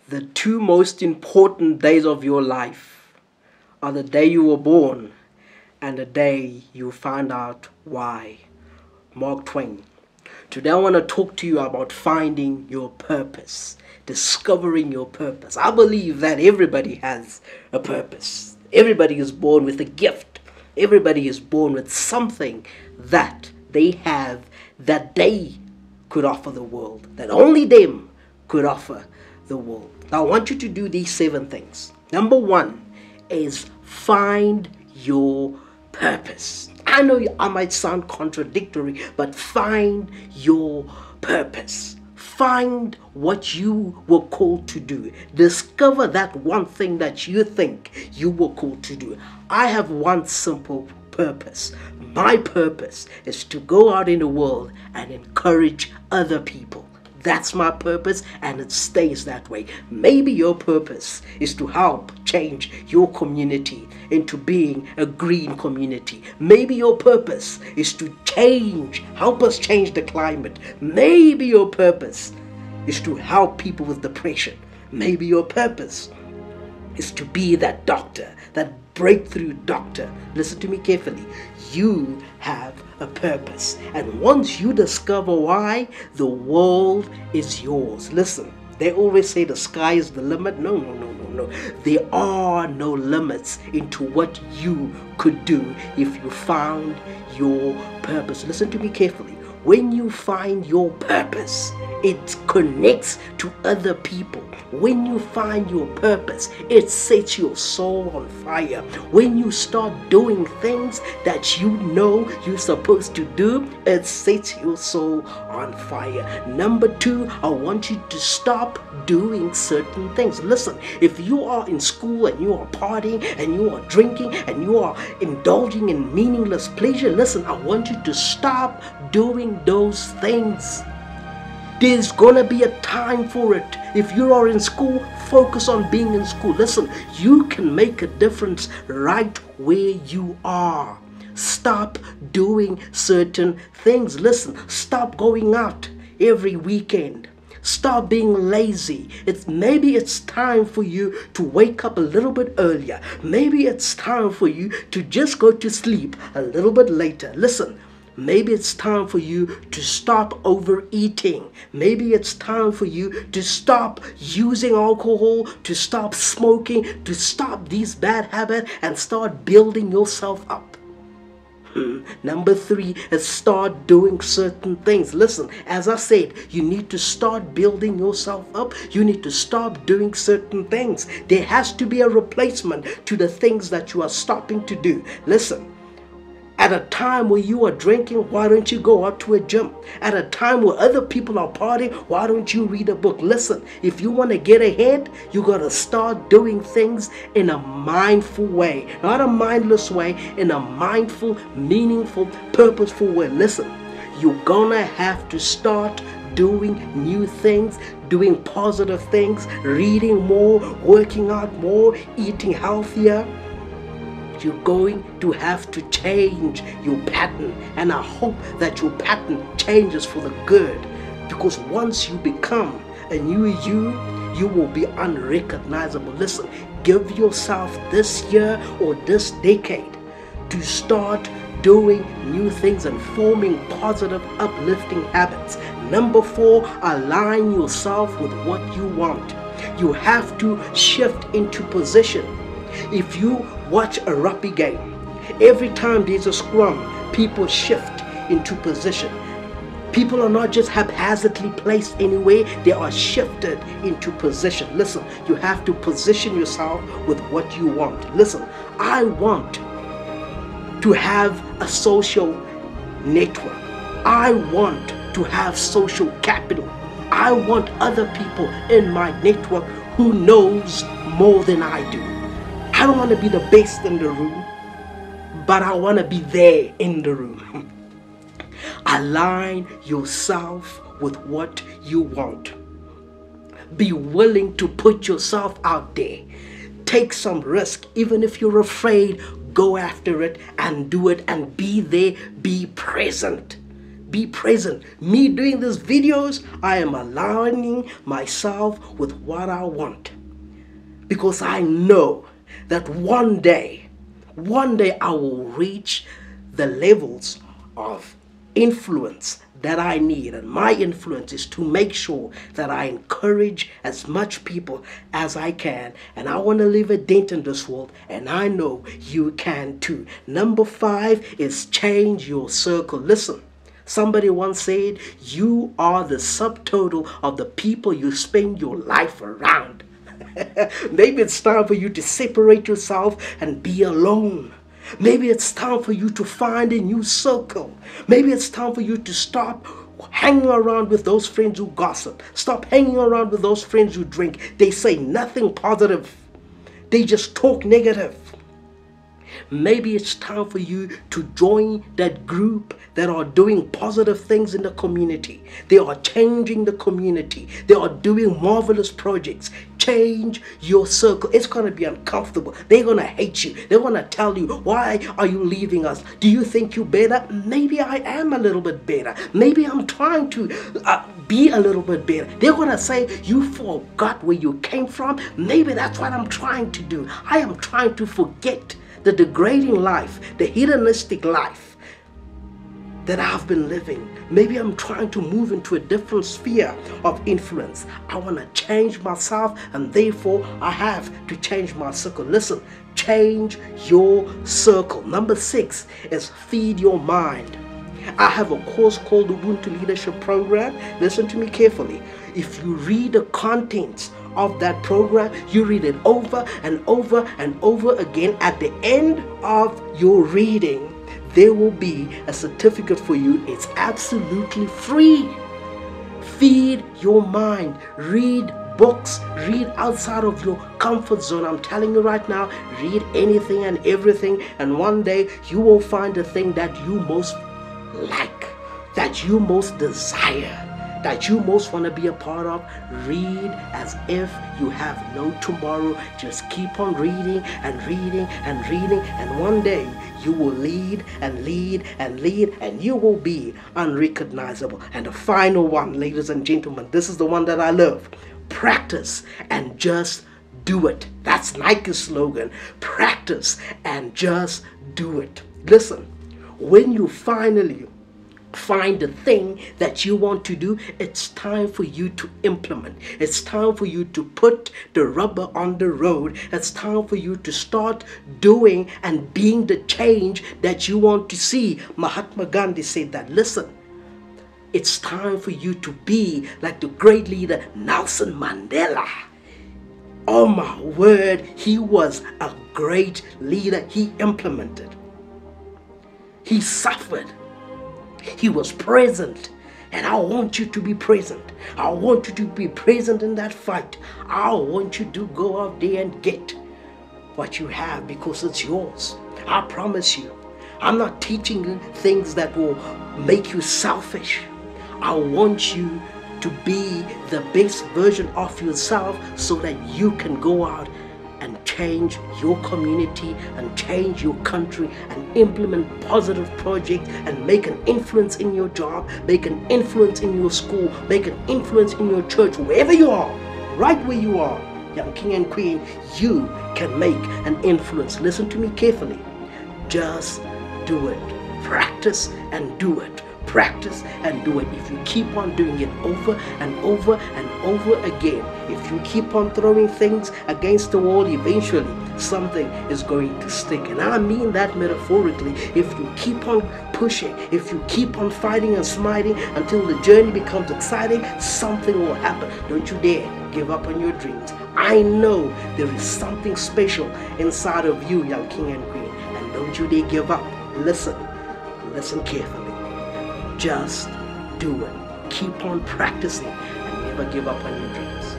The two most important days of your life are the day you were born and the day you found out why. Mark Twain. Today I want to talk to you about finding your purpose, discovering your purpose. I believe that everybody has a purpose. Everybody is born with a gift. Everybody is born with something that they have that they could offer the world, that only them could offer the world. Now I want you to do these 7 things. Number 1 is find your purpose. I know I might sound contradictory, but find your purpose. Find what you were called to do. Discover that one thing that you think you were called to do. I have one simple purpose. My purpose is to go out in the world and encourage other people. That's my purpose, and it stays that way. Maybe your purpose is to help change your community into being a green community. Maybe your purpose is to help us change the climate. Maybe your purpose is to help people with depression. Maybe your purpose is to be that doctor, that breakthrough doctor. Listen to me carefully. You have a purpose. And once you discover why, the world is yours. Listen, they always say the sky is the limit. No. There are no limits into what you could do if you found your purpose. Listen to me carefully. When you find your purpose, it connects to other people. When you find your purpose, it sets your soul on fire. When you start doing things that you know you're supposed to do, it sets your soul on fire. Number 2, I want you to stop doing certain things. Listen, if you are in school and you are partying and you are drinking and you are indulging in meaningless pleasure, listen, I want you to stop doing those things. There's gonna be a time for it. If you are in school, focus on being in school. Listen, you can make a difference right where you are. Stop doing certain things. Listen, stop going out every weekend. Stop being lazy. Maybe it's time for you to wake up a little bit earlier. Maybe it's time for you to just go to sleep a little bit later. Listen, maybe it's time for you to stop overeating. Maybe it's time for you to stop using alcohol, to stop smoking, to stop these bad habits and start building yourself up. Number 3 is start doing certain things. Listen, as I said, you need to start building yourself up. You need to stop doing certain things. There has to be a replacement to the things that you are stopping to do. Listen, at a time where you are drinking, why don't you go out to a gym? At a time where other people are partying, why don't you read a book? Listen, if you want to get ahead, you got to start doing things in a mindful way. Not a mindless way, in a mindful, meaningful, purposeful way. Listen, you're gonna have to start doing new things, doing positive things, reading more, working out more, eating healthier. You're going to have to change your pattern, and I hope that your pattern changes for the good, because once you become a new you will be unrecognizable. Listen, give yourself this year or this decade to start doing new things and forming positive, uplifting habits. Number 4, align yourself with what you want. You have to shift into position. If you watch a rugby game, every time there's a scrum, people shift into position. People are not just haphazardly placed anywhere, they are shifted into position. Listen, you have to position yourself with what you want. Listen, I want to have a social network. I want to have social capital. I want other people in my network who knows more than I do. I don't want to be the best in the room, but I want to be there in the room. Align yourself with what you want. Be willing to put yourself out there. Take some risk. Even if you're afraid, go after it and do it and be there. Be present. be present. Me doing these videos, I am aligning myself with what I want. Because I know that one day I will reach the levels of influence that I need. And my influence is to make sure that I encourage as much people as I can. And I want to leave a dent in this world, and I know you can too. Number 5 is change your circle. Listen, somebody once said, you are the subtotal of the people you spend your life around. Maybe it's time for you to separate yourself and be alone. Maybe it's time for you to find a new circle. Maybe it's time for you to stop hanging around with those friends who gossip. Stop hanging around with those friends who drink. They say nothing positive. They just talk negative. Maybe it's time for you to join that group that are doing positive things in the community. They are changing the community. They are doing marvelous projects. Change your circle. It's going to be uncomfortable. They're going to hate you. They're going to tell you, why are you leaving us? Do you think you're better? Maybe I am a little bit better. Maybe I'm trying to be a little bit better. They're going to say, you forgot where you came from. Maybe that's what I'm trying to do. I am trying to forget the degrading life, the hedonistic life that I've been living. Maybe I'm trying to move into a different sphere of influence. I want to change myself, and therefore I have to change my circle. Listen, change your circle. Number 6 is feed your mind. I have a course called the Ubuntu Leadership Program. Listen to me carefully. If you read the contents of that program, you read it over and over and over again. At the end of your reading, there will be a certificate for you. It's absolutely free. Feed your mind. Read books. Read outside of your comfort zone. I'm telling you right now, read anything and everything, and one day you will find the thing that you most like, that you most desire, that you most want to be a part of. Read as if you have no tomorrow. Just keep on reading and reading and reading, and one day you will lead and lead and lead, and you will be unrecognizable. And the final one, ladies and gentlemen, this is the one that I love. Practice and just do it. That's Nike's slogan. Practice and just do it. Listen, when you finally find the thing that you want to do, it's time for you to implement. It's time for you to put the rubber on the road. It's time for you to start doing and being the change that you want to see. Mahatma Gandhi said that. Listen, it's time for you to be like the great leader Nelson Mandela. Oh my word, he was a great leader. He implemented. He suffered. He was present, and I want you to be present. I want you to be present in that fight. I want you to go out there and get what you have, because it's yours. I promise you, I'm not teaching you things that will make you selfish. I want you to be the best version of yourself so that you can go out and change your community and change your country and implement positive projects and make an influence in your job, make an influence in your school, make an influence in your church, wherever you are, right where you are, young king and queen, you can make an influence. Listen to me carefully. Just do it. Practice and do it. Practice and do it. If you keep on doing it over and over and over again, if you keep on throwing things against the wall, eventually something is going to stick. And I mean that metaphorically. If you keep on pushing, if you keep on fighting and smiting until the journey becomes exciting, something will happen. Don't you dare give up on your dreams. I know there is something special inside of you, young king and queen, and don't you dare give up. Listen carefully. Just do it. Keep on practicing and never give up on your dreams.